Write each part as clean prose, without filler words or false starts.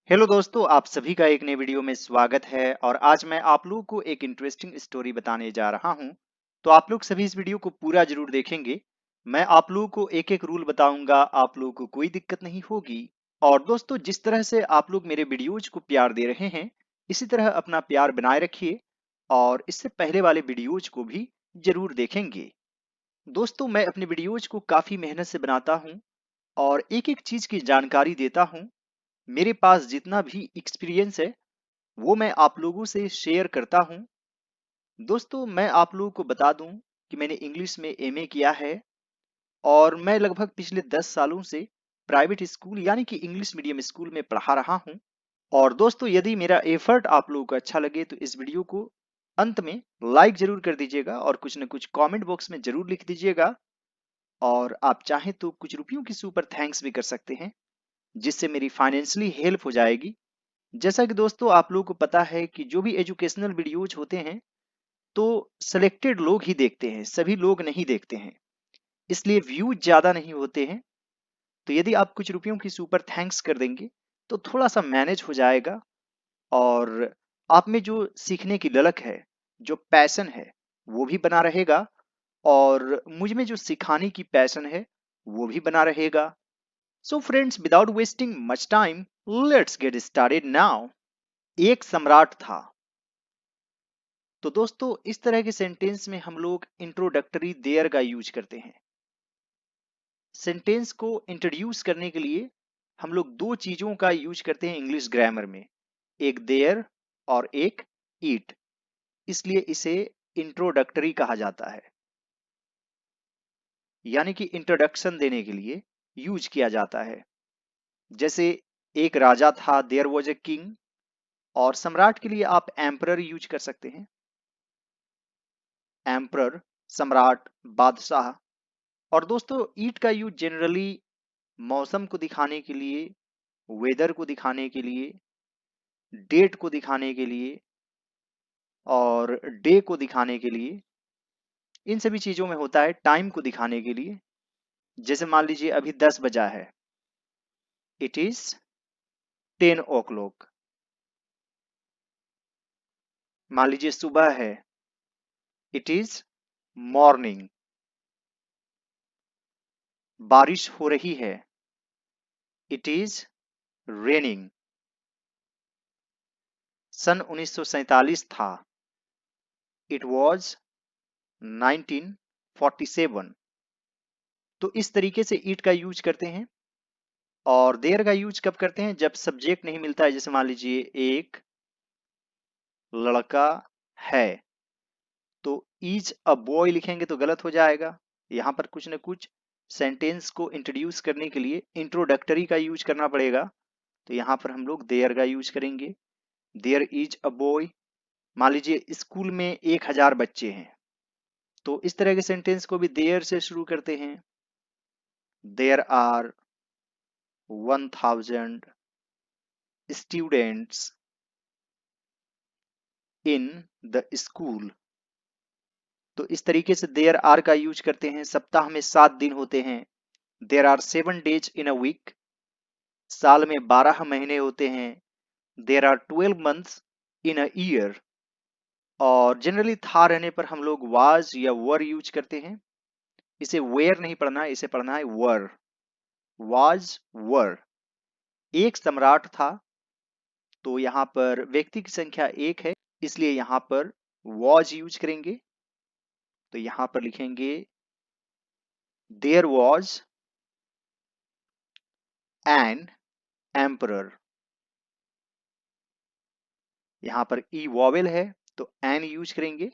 Hello दोस्तों, आप सभी का एक नए वीडियो में स्वागत है और आज मैं आप लोगों को एक इंटरेस्टिंग स्टोरी बताने जा रहा हूं। तो आप लोग सभी इस वीडियो को पूरा जरूर देखेंगे। मैं आप लोगों को एक एक रूल बताऊंगा, आप लोगों को कोई दिक्कत नहीं होगी। और दोस्तों, जिस तरह से आप लोग मेरे वीडियोज को प्यार दे रहे हैं, इसी तरह अपना प्यार बनाए रखिए और इससे पहले वाले वीडियोज को भी जरूर देखेंगे। दोस्तों, मैं अपने वीडियोज को काफी मेहनत से बनाता हूँ और एक एक चीज की जानकारी देता हूँ। मेरे पास जितना भी एक्सपीरियंस है वो मैं आप लोगों से शेयर करता हूं। दोस्तों, मैं आप लोगों को बता दूं कि मैंने इंग्लिश में एमए किया है और मैं लगभग पिछले 10 सालों से प्राइवेट स्कूल यानी कि इंग्लिश मीडियम स्कूल में पढ़ा रहा हूं। और दोस्तों, यदि मेरा एफर्ट आप लोगों को अच्छा लगे तो इस वीडियो को अंत में लाइक जरूर कर दीजिएगा और कुछ न कुछ कमेंट बॉक्स में जरूर लिख दीजिएगा। और आप चाहें तो कुछ रुपयों की सुपर थैंक्स भी कर सकते हैं, जिससे मेरी फाइनेंशियली हेल्प हो जाएगी। जैसा कि दोस्तों आप लोगों को पता है कि जो भी एजुकेशनल वीडियोज होते हैं तो सिलेक्टेड लोग ही देखते हैं, सभी लोग नहीं देखते हैं, इसलिए व्यूज ज्यादा नहीं होते हैं। तो यदि आप कुछ रुपयों की सुपर थैंक्स कर देंगे तो थोड़ा सा मैनेज हो जाएगा और आप में जो सीखने की ललक है, जो पैशन है, वो भी बना रहेगा और मुझ में जो सिखाने की पैशन है वो भी बना रहेगा। So friends, without wasting much time, let's get started now. एक सम्राट था। तो दोस्तों, इस तरह के सेंटेंस में हम लोग इंट्रोडक्टरी देयर का यूज करते हैं। सेंटेंस को इंट्रोड्यूस करने के लिए हम लोग दो चीजों का यूज करते हैं इंग्लिश ग्रामर में, एक देयर और एक ईट। इसलिए इसे इंट्रोडक्टरी कहा जाता है, यानी कि इंट्रोडक्शन देने के लिए यूज किया जाता है। जैसे एक राजा था, देयर वॉज ए किंग। और सम्राट के लिए आप एम्परर यूज कर सकते हैं। एम्परर, सम्राट, बादशाह। और दोस्तों, ईट का यूज जनरली मौसम को दिखाने के लिए, वेदर को दिखाने के लिए, डेट को दिखाने के लिए और डे को दिखाने के लिए, इन सभी चीजों में होता है। टाइम को दिखाने के लिए, जैसे मान लीजिए अभी 10 बजा है, इट इज 10 o'clock। मान लीजिए सुबह है, इट इज मॉर्निंग। बारिश हो रही है, इट इज रेनिंग। सन 1947 था, इट वॉज 1947। तो इस तरीके से ईट का यूज करते हैं। और देयर का यूज कब करते हैं? जब सब्जेक्ट नहीं मिलता है। जैसे मान लीजिए एक लड़का है, तो इज अ बॉय लिखेंगे तो गलत हो जाएगा। यहाँ पर कुछ न कुछ सेंटेंस को इंट्रोड्यूस करने के लिए इंट्रोडक्टरी का यूज करना पड़ेगा। तो यहाँ पर हम लोग देयर का यूज करेंगे। There is a boy. मान लीजिए स्कूल में 1000 बच्चे हैं, तो इस तरह के सेंटेंस को भी देयर से शुरू करते हैं। There are 1000 students in the school. तो इस तरीके से देयर आर का यूज करते हैं। सप्ताह में 7 दिन होते हैं। There are 7 days in a week. साल में 12 महीने होते हैं। There are 12 months in a year. और जनरली था रहने पर हम लोग वाज या वर यूज करते हैं। इसे वेयर नहीं पढ़ना है, इसे पढ़ना है वर। वाज, वर। एक सम्राट था, तो यहाँ पर व्यक्ति की संख्या एक है, इसलिए यहाँ पर वॉज यूज करेंगे। तो यहाँ पर लिखेंगे देयर वॉज एन एम्परर। यहाँ पर ई वॉवेल है तो एन यूज करेंगे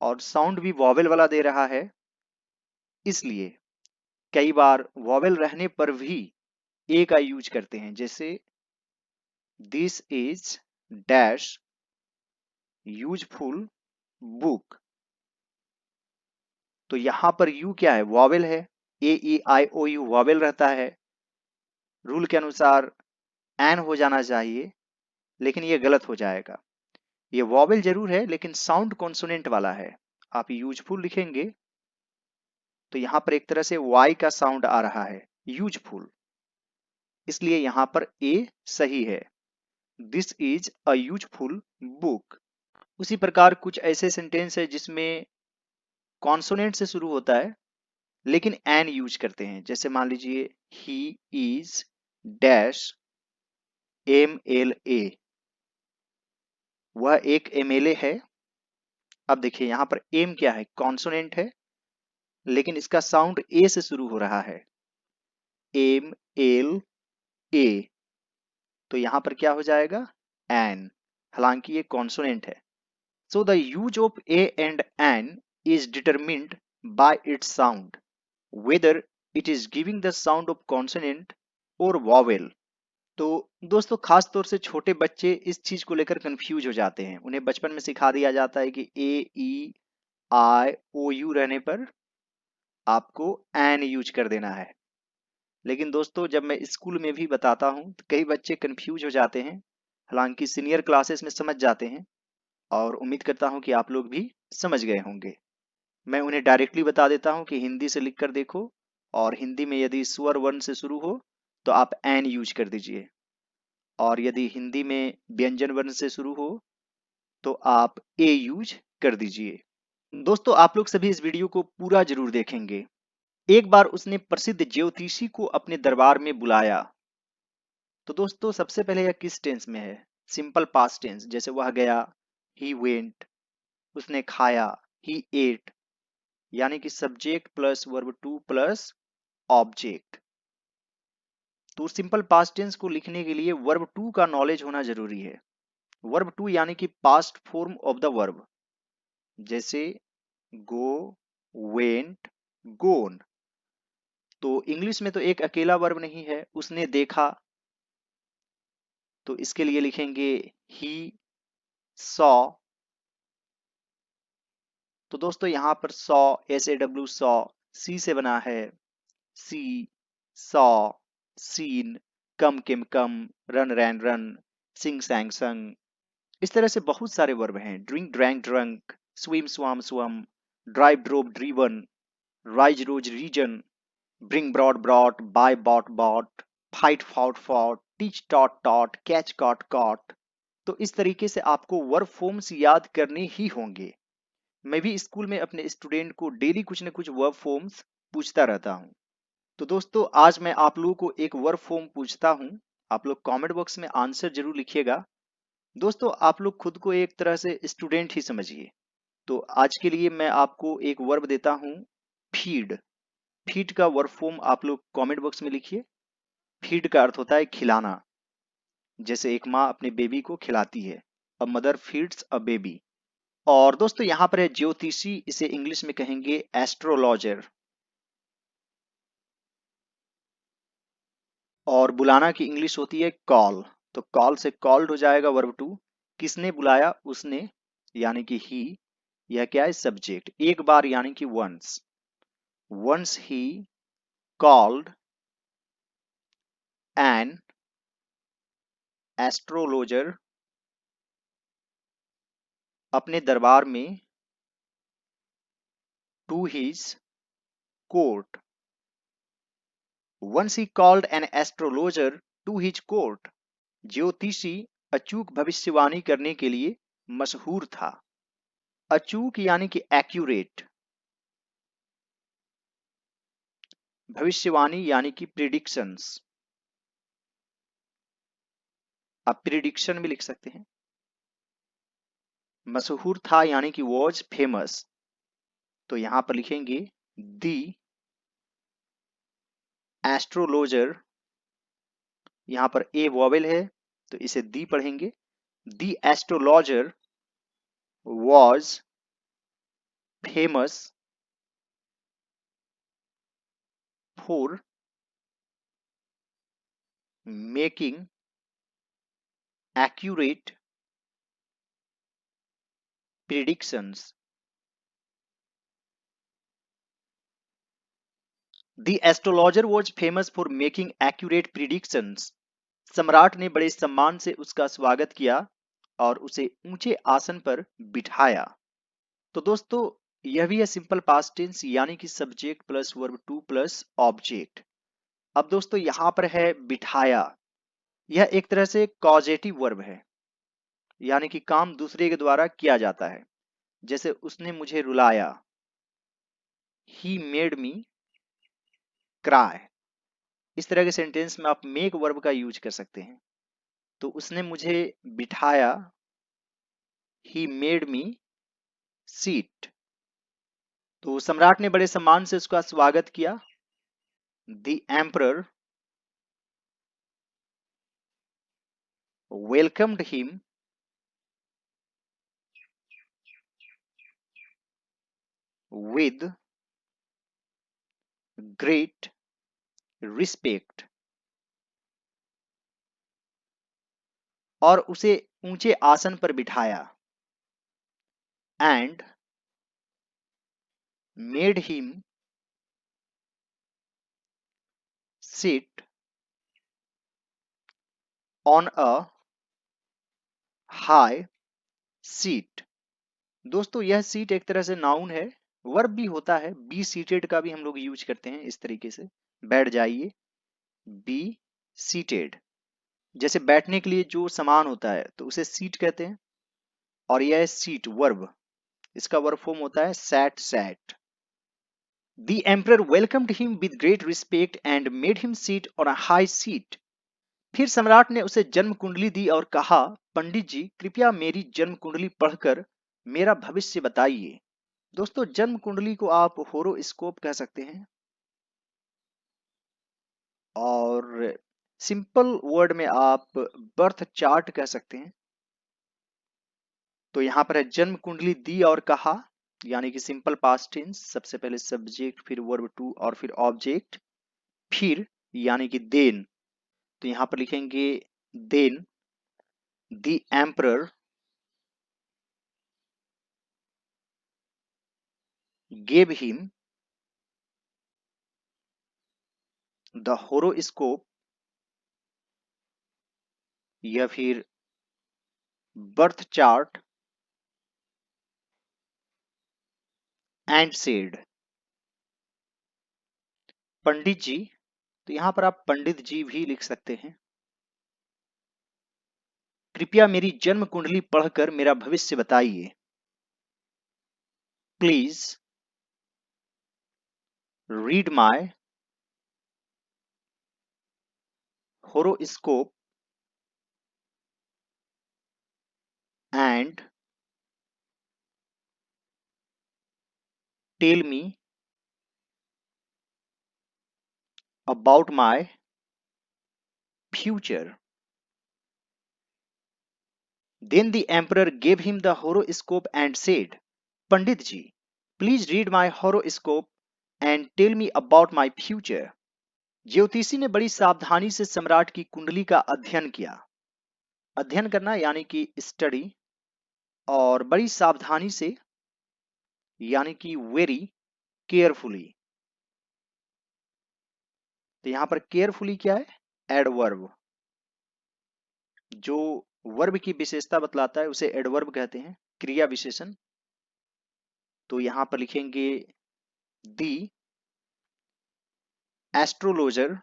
और साउंड भी वॉवेल वाला दे रहा है, इसलिए कई बार वॉवेल रहने पर भी ए का यूज करते हैं। जैसे this is dash useful book. तो यहां पर यू क्या है? वॉवेल है। ए ई आई ओ यू वॉवेल रहता है। रूल के अनुसार एन हो जाना चाहिए, लेकिन ये गलत हो जाएगा। ये वॉवेल जरूर है लेकिन साउंड कॉन्सोनेंट वाला है। आप यूजफुल लिखेंगे तो यहां पर एक तरह से वाई का साउंड आ रहा है, यूजफुल। इसलिए यहाँ पर ए सही है। This is a useful book. उसी प्रकार कुछ ऐसे सेंटेंस है जिसमें कॉन्सोनेंट से शुरू होता है लेकिन एन यूज करते हैं। जैसे मान लीजिए ही इज डैश MLA, वह एक MLA है। अब देखिए यहाँ पर एम क्या है, कॉन्सोनेंट है लेकिन इसका साउंड ए से शुरू हो रहा है, MLA, तो यहाँ पर क्या हो जाएगा, एन, हालांकि ये कॉन्सोनेंट है। So the use of a and an is determined by its sound, whether it is giving the sound of consonant और वॉवेल। तो दोस्तों खास तौर से छोटे बच्चे इस चीज को लेकर कंफ्यूज हो जाते हैं। उन्हें बचपन में सिखा दिया जाता है कि AEI OU रहने पर आपको एन यूज कर देना है। लेकिन दोस्तों जब मैं स्कूल में भी बताता हूं तो कई बच्चे कंफ्यूज हो जाते हैं, हालांकि सीनियर क्लासेस में समझ जाते हैं और उम्मीद करता हूं कि आप लोग भी समझ गए होंगे। मैं उन्हें डायरेक्टली बता देता हूं कि हिंदी से लिख कर देखो, और हिंदी में यदि स्वर वर्ण से शुरू हो तो आप एन यूज कर दीजिए, और यदि हिंदी में व्यंजन वर्ण से शुरू हो तो आप ए यूज कर दीजिए। दोस्तों आप लोग सभी इस वीडियो को पूरा जरूर देखेंगे। एक बार उसने प्रसिद्ध ज्योतिषी को अपने दरबार में बुलाया। तो दोस्तों सबसे पहले यह किस टेंस में है, सिंपल पास्ट टेंस। जैसे वह गया, ही वेंट, उसने खाया, ही एट, यानी कि subject plus verb two plus object. तो सिंपल पास्ट टेंस को लिखने के लिए वर्ब टू का नॉलेज होना जरूरी है। वर्ब टू यानी कि past form of the verb, जैसे गो, वेंट, गोन। तो इंग्लिश में तो एक अकेला वर्ब नहीं है, उसने देखा, तो इसके लिए लिखेंगे ही सॉ। तो दोस्तों यहां पर सॉ, SAW, सॉ, सी से बना है, सी, सॉ, सीन, कम किम कम, रन रैन रन, सिंग सैंग संग। इस तरह से बहुत सारे वर्ब हैं, drink drank drunk, swim swam swum, drive drove driven, rise rose risen, bring brought brought, buy bought bought, fight fought fought, teach taught taught, catch caught caught. तो इस तरीके से आपको वर्ब फॉर्म्स याद करने ही होंगे। मैं भी स्कूल में अपने स्टूडेंट को डेली कुछ न कुछ वर्ब फॉर्म्स पूछता रहता हूँ। तो दोस्तों आज मैं आप लोगों को एक वर्ब फॉर्म पूछता हूँ, आप लोग कमेंट बॉक्स में आंसर जरूर लिखिएगा। दोस्तों आप लोग खुद को एक तरह से स्टूडेंट ही समझिए। तो आज के लिए मैं आपको एक वर्ब देता हूँ, फीड। फीड का वर्ब फॉर्म आप लोग कमेंट बॉक्स में लिखिए। फीड का अर्थ होता है खिलाना, जैसे एक माँ अपने बेबी को खिलाती है, a mother feeds a baby. और दोस्तों यहाँ पर है ज्योतिषी, इसे इंग्लिश में कहेंगे एस्ट्रोलॉजर। और बुलाना की इंग्लिश होती है कॉल, तो कॉल से कॉल्ड हो जाएगा वर्ब टू। किसने बुलाया, उसने, यानी कि ही, यह क्या है, सब्जेक्ट। एक बार यानी कि once, once he called an astrologer, अपने दरबार में, to his court. Once he called an astrologer to his court. ज्योतिषी अचूक भविष्यवाणी करने के लिए मशहूर था। अचूक यानी कि एक्यूरेट, भविष्यवाणी यानी कि प्रिडिक्शंस, आप प्रिडिक्शन भी लिख सकते हैं। मशहूर था यानी कि वॉज फेमस, तो यहां पर लिखेंगे दी एस्ट्रोलॉजर। यहां पर ए वॉवेल है तो इसे दी पढ़ेंगे। The astrologer was famous for making accurate predictions. The astrologer was famous for making accurate predictions. सम्राट ने बड़े सम्मान से उसका स्वागत किया और उसे ऊंचे आसन पर बिठाया। तो दोस्तों यह भी है सिंपल पास्ट टेंस, यानी कि subject plus verb two plus object. अब दोस्तों यहां पर है बिठाया। यह एक तरह से कॉजेटिव वर्ब है, यानी कि काम दूसरे के द्वारा किया जाता है। जैसे उसने मुझे रुलाया, ही मेड मी क्राई। इस तरह के सेंटेंस में आप मेक वर्ब का यूज कर सकते हैं। तो उसने मुझे बिठाया, ही मेड मी सीट। तो सम्राट ने बड़े सम्मान से उसका स्वागत किया। The emperor welcomed him with great respect. और उसे ऊंचे आसन पर बिठाया। And made him sit on a high seat. दोस्तों यह सीट एक तरह से नाउन है, वर्ब भी होता है। बी सीटेड का भी हम लोग यूज करते हैं इस तरीके से, बैठ जाइए, बी सीटेड। जैसे बैठने के लिए जो सामान होता है तो उसे सीट कहते हैं। और यह सीट वर्ब, इसका वर्ब फॉर्म होता है sat sat. The emperor welcomed him with great respect and made him sit on a high seat. फिर सम्राट ने उसे जन्म कुंडली दी और कहा, पंडित जी कृपया मेरी जन्म कुंडली पढ़कर मेरा भविष्य बताइए। दोस्तों जन्म कुंडली को आप होरोस्कोप कह सकते हैं, और सिंपल वर्ड में आप बर्थ चार्ट कह सकते हैं। तो यहां पर है जन्म कुंडली दी और कहा, यानी कि सिंपल पास्ट टेंस। सबसे पहले सब्जेक्ट, फिर वर्ब टू और फिर ऑब्जेक्ट, फिर यानी कि देन। तो यहां पर लिखेंगे then the emperor gave him the horoscope, या फिर birth chart, and said. Pandit ji, तो यहां पर आप पंडित जी भी लिख सकते हैं। कृपया मेरी जन्म कुंडली पढ़कर मेरा भविष्य बताइए। Please read my horoscope and tell me about my future. Then the emperor gave him the horoscope and said, Pandit ji, please read my horoscope and tell me about my future. ज्योतिषी ने बड़ी सावधानी से सम्राट की कुंडली का अध्ययन किया। अध्ययन करना यानी कि स्टडी, और बड़ी सावधानी से यानी कि वेरी केयरफुली। तो यहां पर केयरफुली क्या है? एडवर्ब। जो वर्ब की विशेषता बतलाता है उसे एडवर्ब कहते हैं, क्रिया विशेषण। तो यहां पर लिखेंगे दी astrologer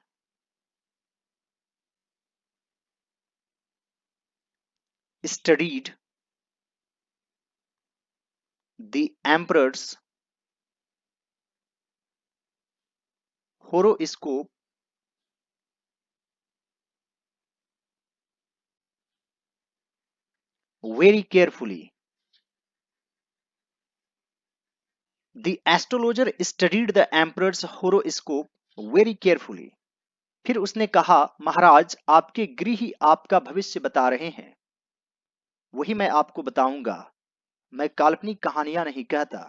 studied the emperor's horoscope very carefully. The astrologer studied the emperor's horoscope very carefully. फिर उसने कहा, महाराज आपके गृह ही आपका भविष्य बता रहे हैं, वही मैं आपको बताऊंगा, मैं काल्पनिक कहानियां नहीं कहता।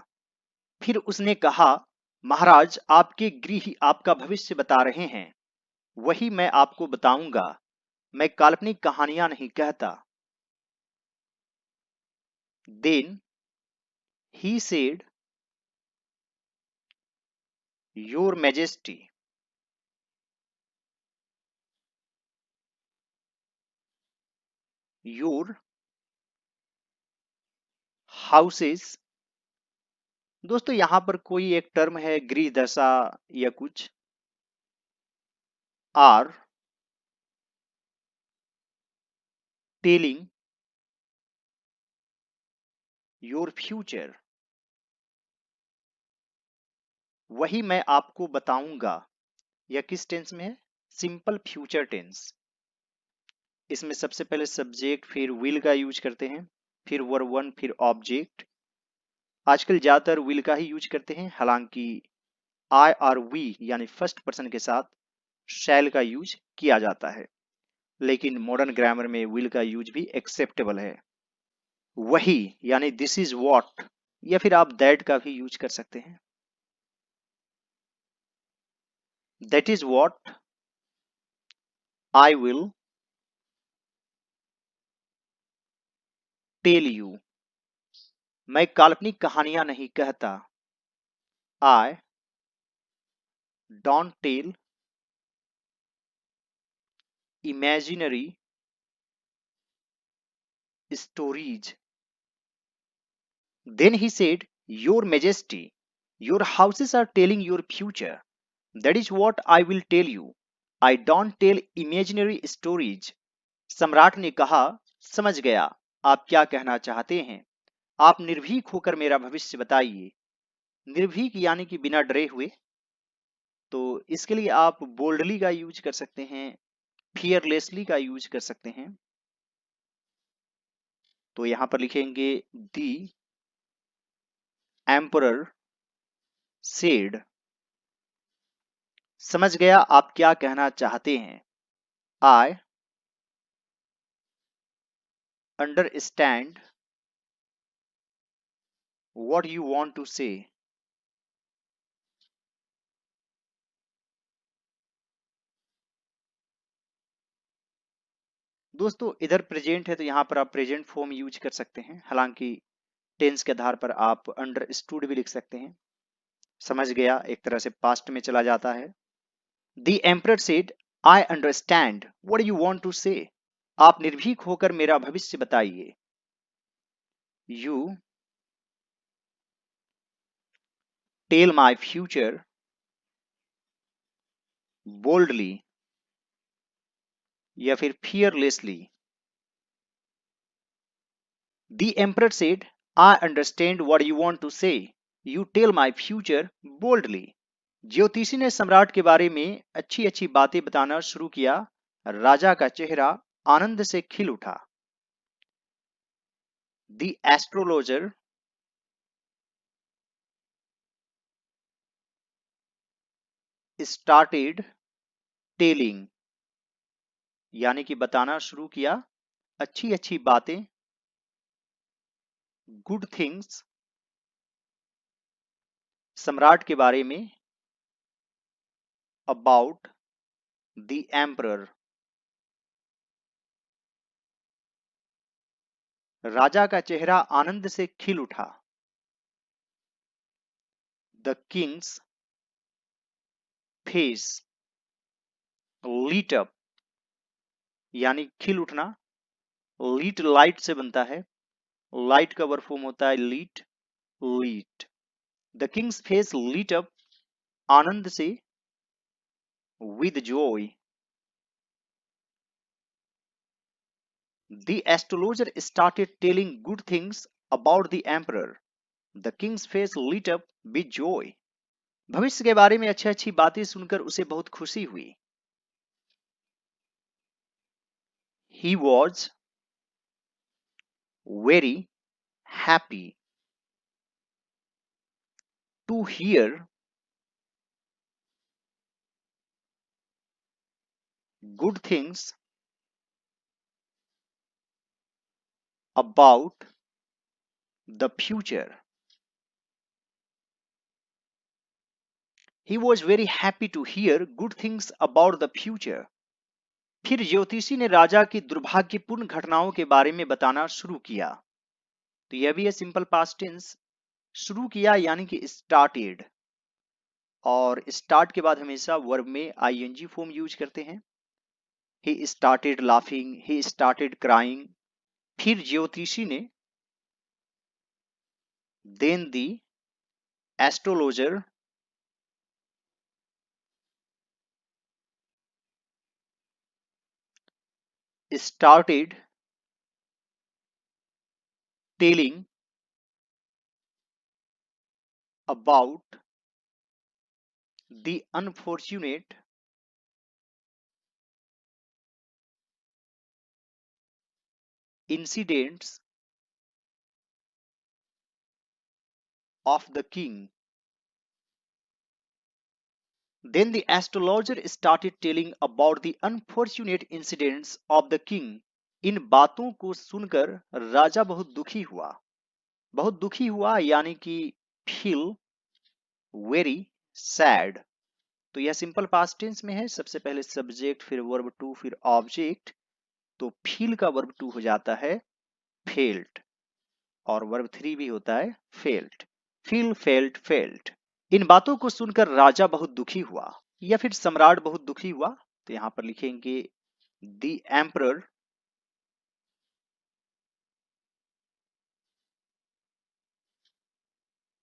फिर उसने कहा, महाराज आपके गृह ही आपका भविष्य बता रहे हैं, वही मैं आपको बताऊंगा, मैं काल्पनिक कहानियां नहीं कहता। Then he said, Your Majesty, your houses। दोस्तों यहां पर कोई एक टर्म है गृह दशा या कुछ, आर टेलिंग योर फ्यूचर। वही मैं आपको बताऊंगा। यह किस टेंस में है? Simple future tense. इसमें सबसे पहले सब्जेक्ट फिर विल का यूज करते हैं, फिर वर्ब वन फिर ऑब्जेक्ट। आजकल ज्यादातर विल का ही यूज करते हैं, हालांकि आई और वी यानी फर्स्ट पर्सन के साथ शैल का यूज किया जाता है, लेकिन मॉडर्न ग्रामर में विल का यूज भी एक्सेप्टेबल है। वही यानी दिस इज व्हाट, या फिर आप दैट का भी यूज कर सकते हैं। That is what I will tell you. मैं काल्पनिक कहानियां नहीं कहता। I don't tell imaginary stories. Then he said, Your Majesty, your houses are telling your future. That is what I will tell you. I don't tell imaginary stories. सम्राट ने कहा, समझ गया आप क्या कहना चाहते हैं। आप निर्भीक होकर मेरा भविष्य बताइए। निर्भीक यानी कि बिना डरे हुए। तो इसके लिए आप बोल्डली का यूज कर सकते हैं, फियरलेसली का यूज कर सकते हैं। तो यहां पर लिखेंगे दी एम्परर सेड। समझ गया आप क्या कहना चाहते हैं। I understand what you want to say. दोस्तों इधर प्रेजेंट है तो यहां पर आप प्रेजेंट फॉर्म यूज कर सकते हैं, हालांकि टेंस के आधार पर आप अंडरस्टूड भी लिख सकते हैं। समझ गया एक तरह से पास्ट में चला जाता है। The emperor said, I understand what you want to say. आप निर्भीक होकर मेरा भविष्य बताइए। You tell my future boldly या फिर fearlessly. The emperor said, I understand what you want to say. You tell my future boldly. ज्योतिषी ने सम्राट के बारे में अच्छी अच्छी बातें बताना शुरू किया। राजा का चेहरा आनंद से खिल उठा। The astrologer started telling, यानी कि बताना शुरू किया अच्छी अच्छी बातें, गुड थिंग्स सम्राट के बारे में, अबाउट द एम्परर। राजा का चेहरा आनंद से खिल उठा। The king's face lit up, यानी खिल उठना। लीट लाइट से बनता है, लाइट का वर्ब फॉर्म होता है lit. Lit. The king's face lit up, आनंद से, with joy. The astrologer started telling good things about the emperor. The king's face lit up with joy. भविष्य के बारे में अच्छी अच्छी बातें सुनकर उसे बहुत खुशी हुई। He was very happy to hear good things about the future. He was very happy to hear good things about the future. फिर ज्योतिषी ने राजा की दुर्भाग्यपूर्ण घटनाओं के बारे में बताना शुरू किया। तो यह भी है सिंपल पास्ट टेंस। शुरू किया यानी कि स्टार्टेड, और स्टार्ट के बाद हमेशा वर्ब में आईएनजी फॉर्म यूज करते हैं। He started laughing, he started crying. फिर ज्योतिषी ने, then the astrologer started telling about the unfortunate incidents of the king. Then the astrologer started telling about the unfortunate incidents of the king. इन बातों को सुनकर राजा बहुत दुखी हुआ। बहुत दुखी हुआ यानी कि फील वेरी सैड। तो यह सिंपल पास्ट टेंस में है। सबसे पहले सब्जेक्ट, फिर वर्ब टू, फिर ऑब्जेक्ट। तो फील का वर्ब टू हो जाता है फेल्ट, और वर्ब थ्री भी होता है फेल्ट। Feel, felt, felt. इन बातों को सुनकर राजा बहुत दुखी हुआ, या फिर सम्राट बहुत दुखी हुआ। तो यहां पर लिखेंगे the emperor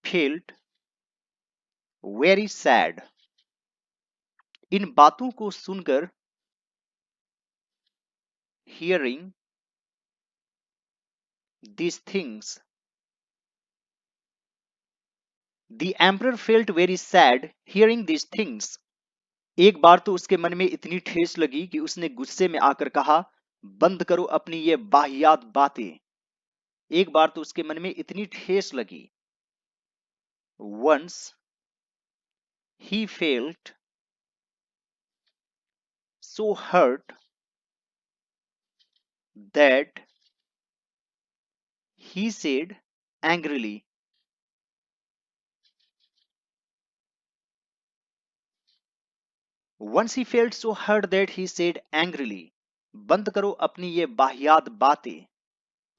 felt very sad. इन बातों को सुनकर, hearing these things, the emperor felt very sad hearing these things। एक बार तो उसके मन में इतनी ठेस लगी कि उसने गुस्से में आकर कहा, बंद करो अपनी ये वाहियात बातें। एक बार तो उसके मन में इतनी ठेस लगी। Once he felt so hurt that he said angrily। Once he felt so hurt that he said angrily। बंद करो अपनी ये वाहियात बातें।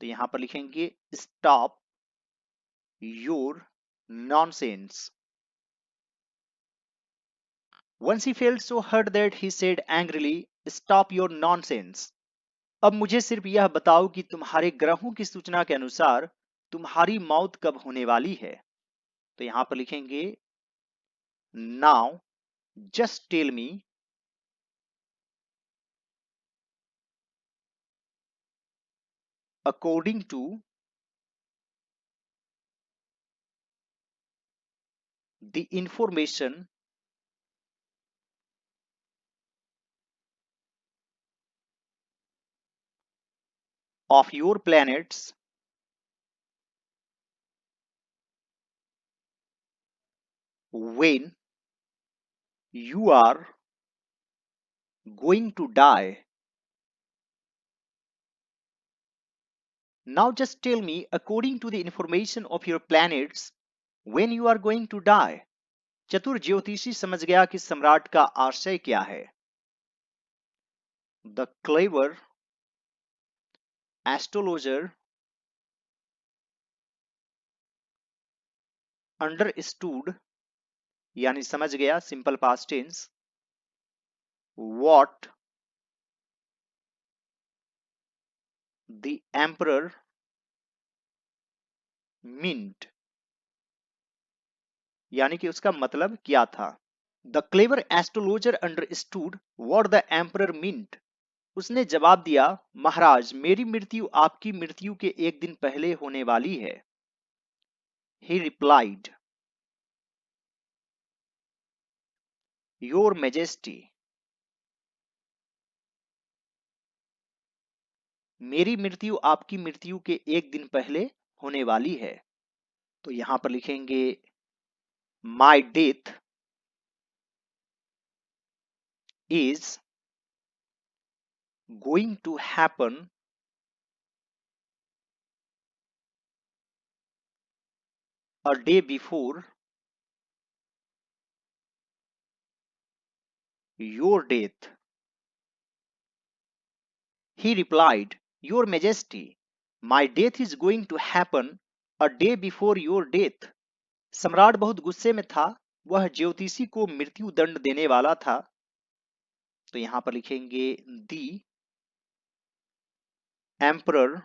तो यहां पर लिखेंगे stop your nonsense. Once he felt so hurt that he said angrily, "Stop your nonsense." अब मुझे सिर्फ यह बताओ कि तुम्हारे ग्रहों की सूचना के अनुसार तुम्हारी मौत कब होने वाली है। तो यहां पर लिखेंगे Now just tell me according to the information of your planets when you are going to die. Now just tell me according to the information of your planets when you are going to die. चतुर ज्योतिषी समझ गया कि सम्राट का आशय क्या है। The clever astrologer understood यानी समझ गया, simple past tense, what the emperor meant यानी कि उसका मतलब क्या था। The clever astrologer understood what the emperor meant। उसने जवाब दिया, महाराज मेरी मृत्यु आपकी मृत्यु के एक दिन पहले होने वाली है। He replied, Your Majesty। मेरी मृत्यु आपकी मृत्यु के एक दिन पहले होने वाली है। तो यहां पर लिखेंगे My death is going to happen a day before your death। He replied, Your Majesty, my death is going to happen a day before your death। सम्राट बहुत गुस्से में था, वह ज्योतिषी को मृत्यु दंड देने वाला था। तो यहां पर लिखेंगे The emperor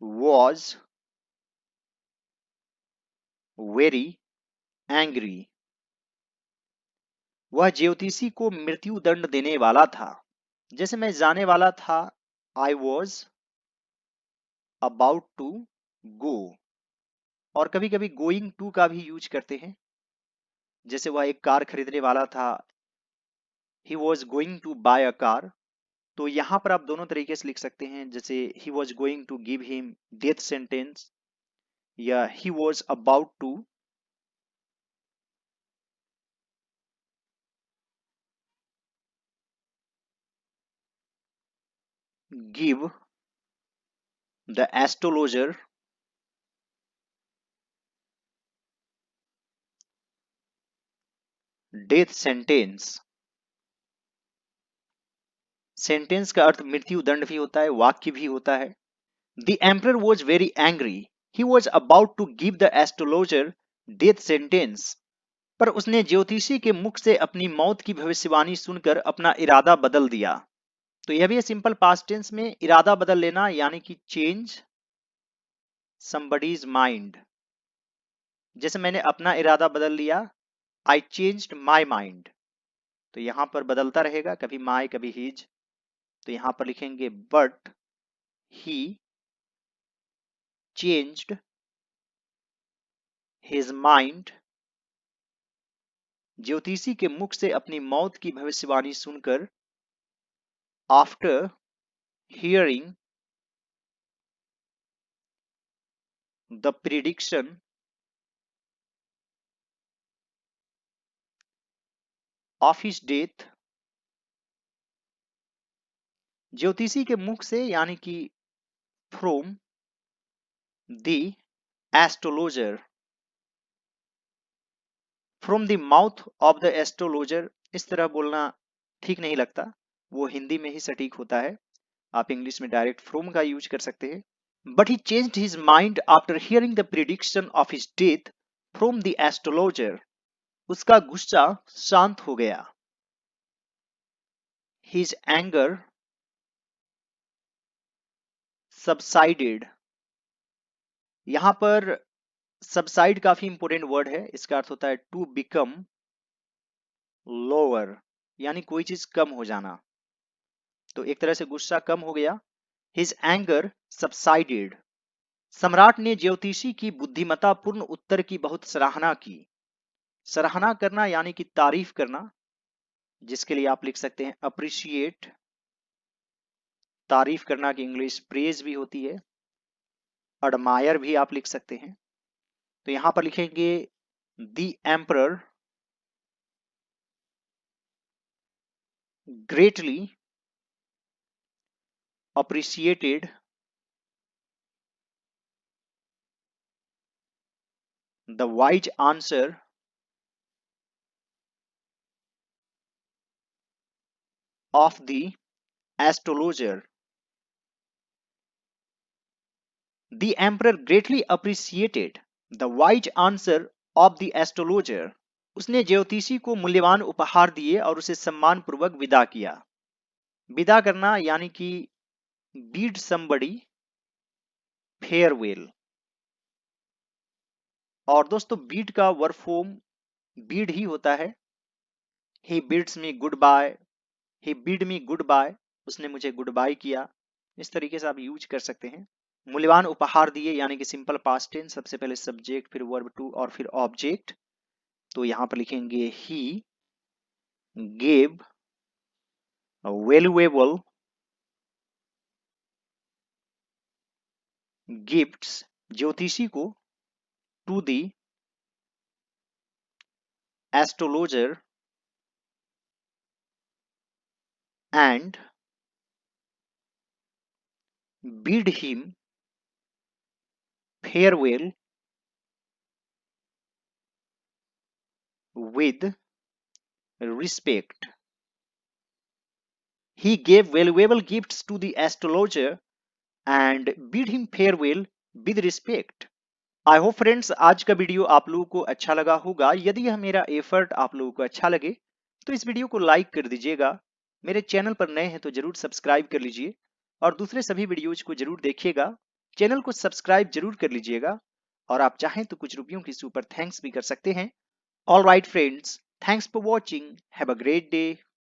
was very angry। वह ज्योतिषी को मृत्यु दंड देने वाला था। जैसे मैं जाने वाला था, I was about to go. और कभी कभी गोइंग टू का भी यूज करते हैं। जैसे वह एक कार खरीदने वाला था, he was going to buy a car. तो यहाँ पर आप दोनों तरीके से लिख सकते हैं, जैसे he was going to give him death sentence, या he was about to give the astrologer death sentence. Sentence का अर्थ मृत्यु दंड भी होता है, वाक्य भी होता है। The emperor was very angry, he was about to give the astrologer death sentence. पर उसने ज्योतिषी के मुख से अपनी मौत की भविष्यवाणी सुनकर अपना इरादा बदल दिया। तो यह भी है सिंपल पास्ट टेंस में इरादा बदल लेना, यानी कि चेंज somebody's माइंड। जैसे मैंने अपना इरादा बदल लिया, आई चेंज्ड माई माइंड। तो यहां पर बदलता रहेगा, कभी माई कभी हीज। तो यहां पर लिखेंगे but he changed his mind. ज्योतिषी के मुख से अपनी मौत की भविष्यवाणी सुनकर, after hearing the prediction of his death. ज्योतिषी के मुख से यानी कि from the astrologer, from the mouth of the astrologer. इस तरह बोलना ठीक नहीं लगता, वो हिंदी में ही सटीक होता है। आप इंग्लिश में डायरेक्ट फ्रॉम का यूज कर सकते हैं। But he changed his mind after hearing the prediction of his death from the astrologer. उसका गुस्सा शांत हो गया। His anger subsided. यहां पर सबसाइड काफी इंपोर्टेंट वर्ड है। इसका अर्थ होता है टू बिकम लोअर, यानी कोई चीज कम हो जाना। तो एक तरह से गुस्सा कम हो गया। His anger subsided. सम्राट ने ज्योतिषी की बुद्धिमत्तापूर्ण उत्तर की बहुत सराहना की। सराहना करना यानी कि तारीफ करना, जिसके लिए आप लिख सकते हैं अप्रिशिएट। तारीफ करना की इंग्लिश प्रेज भी होती है, एडमायर भी आप लिख सकते हैं। तो यहां पर लिखेंगे the emperor greatly appreciated the wise answer of the astrologer. The emperor greatly appreciated the wise answer of the astrologer. उसने ज्योतिषी को मूल्यवान उपहार दिए और उसे सम्मान पूर्वक विदा किया। विदा करना यानी कि bid somebody farewell। और दोस्तों bid का वर्ब फॉर्म bid ही होता है। he bids me goodbye, he bid me goodbye, उसने मुझे गुड बाय किया। इस तरीके से आप यूज कर सकते हैं। मूल्यवान उपहार दिए यानी कि सिंपल पास्ट टेंस, सबसे पहले सब्जेक्ट फिर वर्ब टू और फिर ऑब्जेक्ट। तो यहां पर लिखेंगे ही गेव वैल्यूएबल गिफ्ट्स, ज्योतिषी को, to the astrologer and bid him farewell with respect. He gave valuable gifts to the astrologer and bid him farewell with respect. I hope friends आज का वीडियो आप लोगों को अच्छा लगा होगा। यदि यह मेरा एफर्ट आप लोगों को अच्छा लगे तो इस वीडियो को लाइक कर दीजिएगा। मेरे चैनल पर नए हैं तो जरूर सब्सक्राइब कर लीजिए और दूसरे सभी वीडियोज को जरूर देखिएगा। चैनल को सब्सक्राइब जरूर कर लीजिएगा और आप चाहें तो कुछ रुपयों की सुपर थैंक्स भी कर सकते हैं। All right friends, thanks for watching, have a great day.